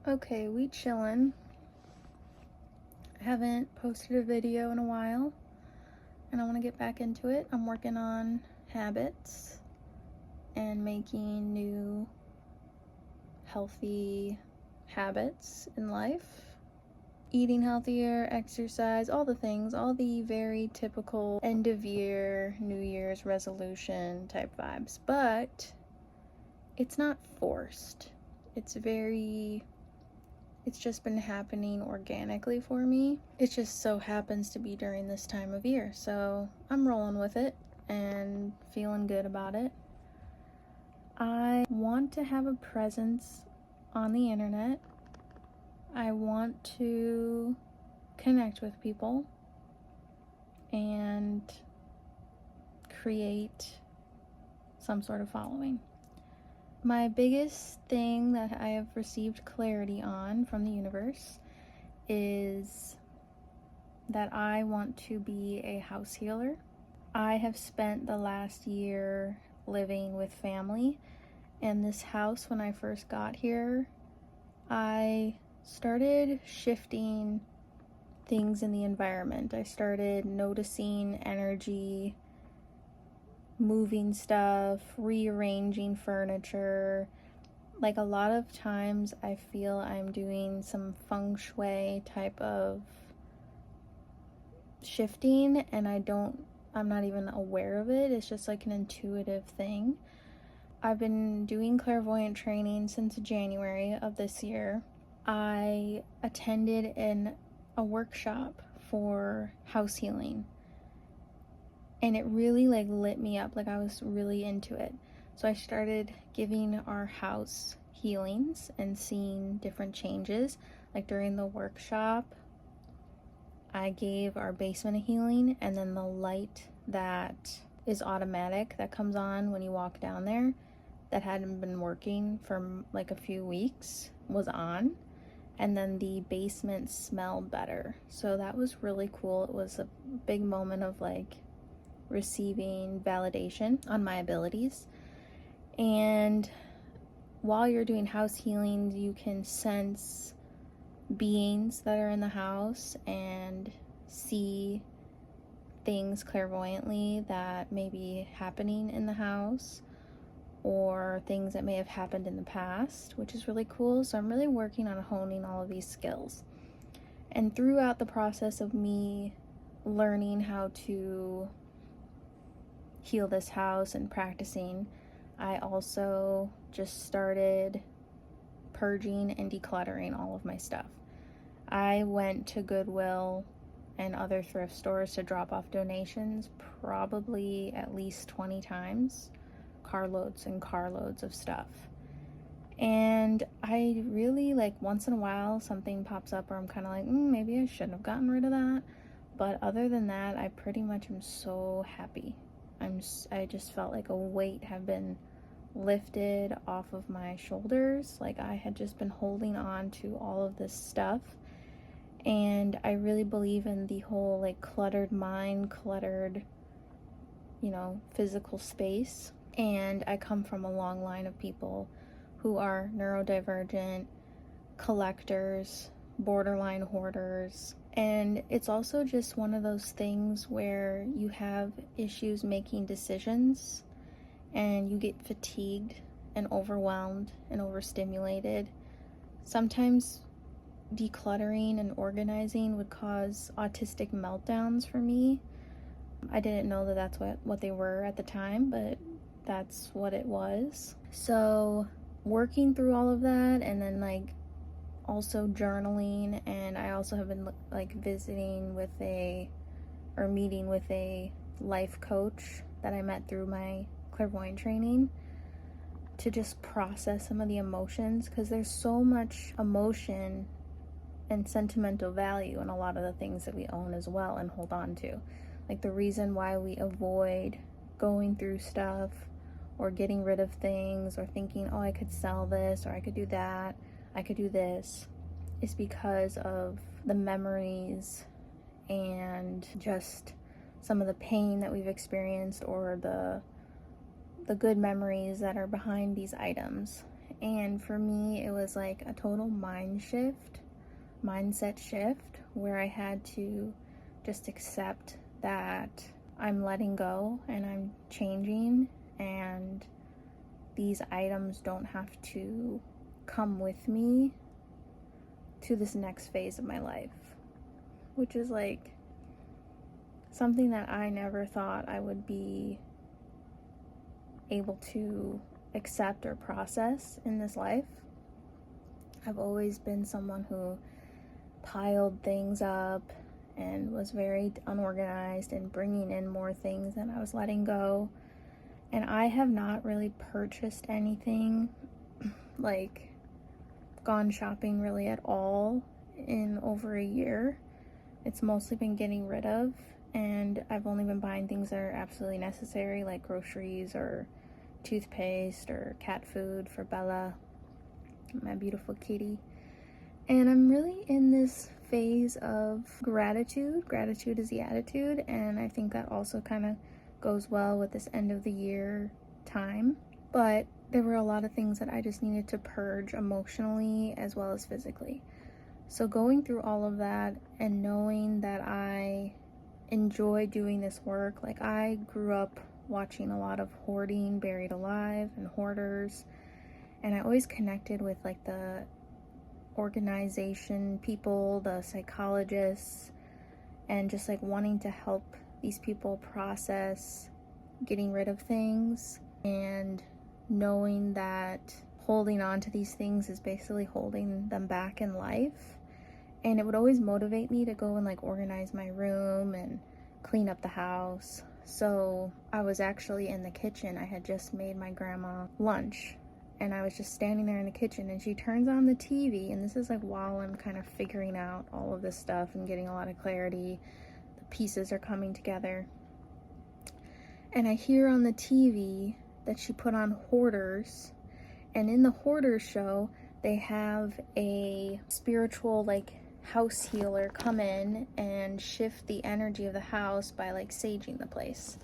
Okay, we chillin'. I haven't posted a video in a while and I want to get back into it. I'm working on habits and making new healthy habits in life. Eating healthier, exercise, all the things, all the very typical end of year, New Year's resolution type vibes. But it's not forced. It's just been happening organically for me. It just so happens to be during this time of year. So I'm rolling with it and feeling good about it. I want to have a presence on the internet. I want to connect with people and create some sort of following. My biggest thing that I have received clarity on from the universe is that I want to be a house healer. I have spent the last year living with family, and this house, when I first got here, I started shifting things in the environment. I started noticing energy, moving stuff, rearranging furniture. Like, a lot of times I feel I'm doing some feng shui type of shifting and I'm not even aware of it. It's just like an intuitive thing. I've been doing clairvoyant training since January of this year. I attended a workshop for house healing, and it really lit me up. I was really into it. So I started giving our house healings and seeing different changes. During the workshop, I gave our basement a healing, and then the light that is automatic that comes on when you walk down there, that hadn't been working for a few weeks, was on. And then the basement smelled better. So that was really cool. It was a big moment of receiving validation on my abilities. And while you're doing house healing, you can sense beings that are in the house and see things clairvoyantly that may be happening in the house, or things that may have happened in the past, which is really cool. So I'm really working on honing all of these skills. And throughout the process of me learning how to heal this house and practicing, I also just started purging and decluttering all of my stuff. I went to Goodwill and other thrift stores to drop off donations probably at least 20 times. Carloads and carloads of stuff. And I really, once in a while something pops up where I'm kind of maybe I shouldn't have gotten rid of that. But other than that, I pretty much am so happy. I just felt like a weight had been lifted off of my shoulders. I had just been holding on to all of this stuff. And I really believe in the whole cluttered mind, cluttered, physical space. And I come from a long line of people who are neurodivergent, collectors, borderline hoarders. And it's also just one of those things where you have issues making decisions and you get fatigued and overwhelmed and overstimulated. Sometimes decluttering and organizing would cause autistic meltdowns for me. I didn't know that that's what they were at the time, but that's what it was. So working through all of that, and then also journaling, and I also have been meeting with a life coach that I met through my clairvoyant training to just process some of the emotions, because there's so much emotion and sentimental value in a lot of the things that we own as well and hold on to. The reason why we avoid going through stuff or getting rid of things or thinking, oh, I could sell this, or I could do that, I could do this, is because of the memories and just some of the pain that we've experienced, or the good memories that are behind these items. And for me, it was like a total mindset shift, where I had to just accept that I'm letting go and I'm changing, and these items don't have to come with me to this next phase of my life, which is like something that I never thought I would be able to accept or process in this life. I've always been someone who piled things up and was very unorganized and bringing in more things than I was letting go. And I have not really purchased anything, like gone shopping really at all in over a year. It's mostly been getting rid of, and I've only been buying things that are absolutely necessary, like groceries or toothpaste or cat food for Bella, my beautiful kitty. And I'm really in this phase of gratitude. Gratitude is the attitude, and I think that also kind of goes well with this end of the year time. But there were a lot of things that I just needed to purge emotionally as well as physically. So going through all of that and knowing that I enjoy doing this work, like I grew up watching a lot of hoarding, Buried Alive, and hoarders, and I always connected with like the organization people, the psychologists, and just like wanting to help these people process getting rid of things, and knowing that holding on to these things is basically holding them back in life. And it would always motivate me to go and like organize my room and clean up the house. So I was actually in the kitchen. I had just made my grandma lunch, and I was just standing there in the kitchen, and she turns on the TV, and this is like while I'm kind of figuring out all of this stuff and getting a lot of clarity. The pieces are coming together. And I hear on the TV that she put on Hoarders, and in the Hoarders show, they have a spiritual like house healer come in and shift the energy of the house by like saging the place.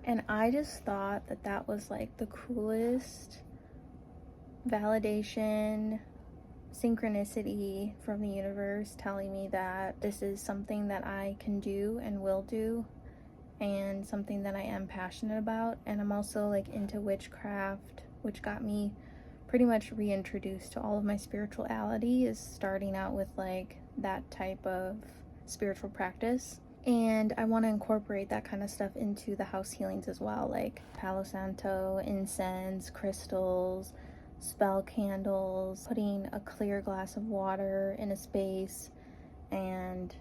And I just thought that that was like the coolest validation, synchronicity from the universe telling me that this is something that I can do and will do, and something that I am passionate about. And I'm also like into witchcraft, which got me pretty much reintroduced to all of my spirituality, is starting out with like that type of spiritual practice. And I want to incorporate that kind of stuff into the house healings as well, like Palo Santo, incense, crystals, spell candles, putting a clear glass of water in a space and,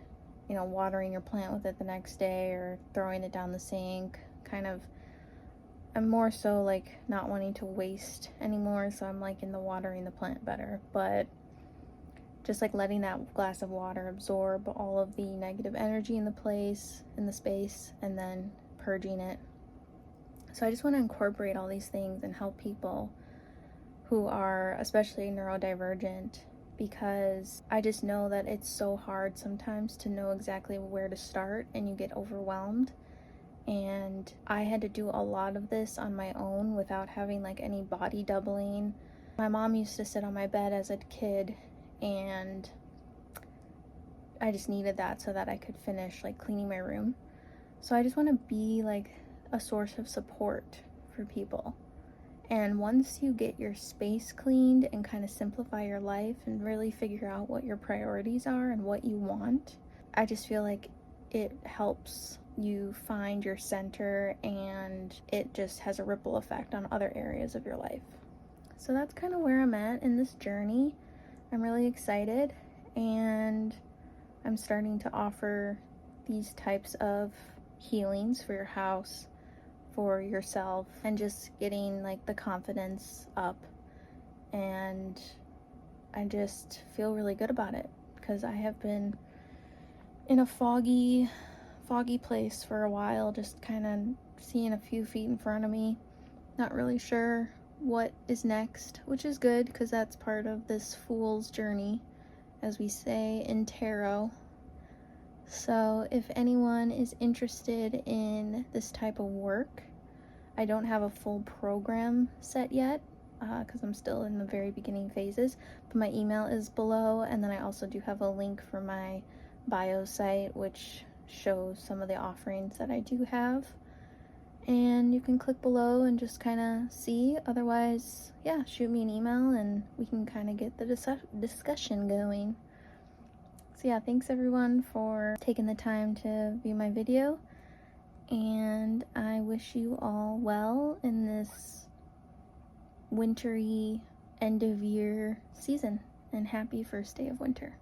you know, watering your plant with it the next day or throwing it down the sink. Kind of, I'm more so like not wanting to waste anymore, so I'm like in the watering the plant better, but just like letting that glass of water absorb all of the negative energy in the space, and then purging it. So I just want to incorporate all these things and help people who are especially neurodivergent, because I just know that it's so hard sometimes to know exactly where to start, and you get overwhelmed. And I had to do a lot of this on my own without having like any body doubling. My mom used to sit on my bed as a kid, and I just needed that so that I could finish like cleaning my room. So I just want to be like a source of support for people. And once you get your space cleaned and kind of simplify your life and really figure out what your priorities are and what you want, I just feel like it helps you find your center, and it just has a ripple effect on other areas of your life. So that's kind of where I'm at in this journey. I'm really excited, and I'm starting to offer these types of healings for your house, for yourself, and just getting like the confidence up. And I just feel really good about it, because I have been in a foggy place for a while, just kind of seeing a few feet in front of me, not really sure what is next, which is good because that's part of this fool's journey, as we say in tarot. So if anyone is interested in this type of work, I don't have a full program set yet. because I'm still in the very beginning phases. But my email is below, and then I also do have a link for my bio site, which shows some of the offerings that I do have. And you can click below and just kind of see. Otherwise, yeah, shoot me an email and we can kind of get the discussion going. So yeah, thanks everyone for taking the time to view my video, and I wish you all well in this wintry end of year season, and happy first day of winter.